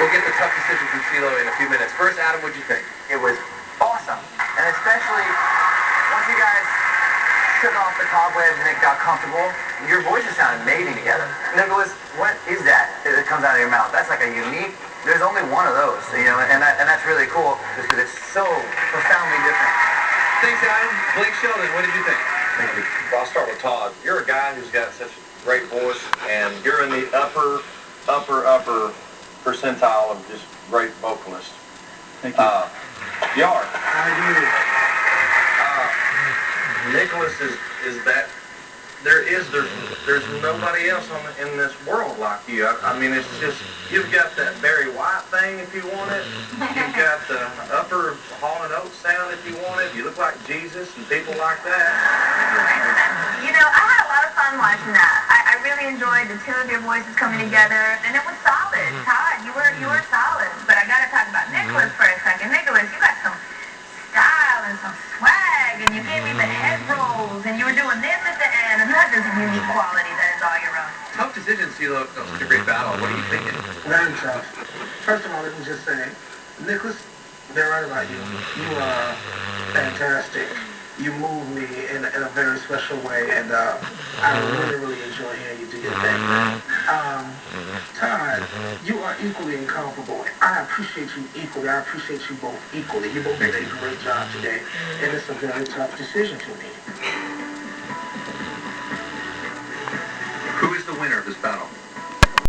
We'll get the tough decisions from CeeLo in a few minutes. First, Adam, what'd you think? It was awesome. And especially once you guys shook off the cobwebs and it got comfortable, your voices sounded amazing together. Nicholas, what is that comes out of your mouth? That's like a unique, there's only one of those, you know, and that's really cool just because it's so profoundly different. Thanks, Adam. Blake Sheldon, what did you think? Thank you. Well, I'll start with Todd. You're a guy who's got such a great voice, and you're in the upper percentile of just great vocalists. Thank you. You are. I Nicholas is that. There's nobody else in this world like you. I mean, it's just, you've got that Barry White thing if you want it. You've got the upper Hall & Oates sound if you want it. You look like Jesus and people like that. You know, I had a lot of fun watching that. I really enjoyed the two of your voices coming together, and it was solid. Todd, you were solid. But I got to talk about Nicholas for a second. Nicholas, you got some style and some swag, and you gave me the head rolls, and you were doing this at the end, and that is a unique quality that is all your own. Tough decision, CeeLo. That was such a great battle. What are you thinking? Very tough. First of all, let me just say, Nicholas, they're right about you. You are fantastic. You move me in a very special way, and I really enjoy hearing you do your thing. Todd, you are equally incomparable. I appreciate you equally. I appreciate you both equally. You both did a great job today, and it's a very tough decision for me. Who is the winner of this battle?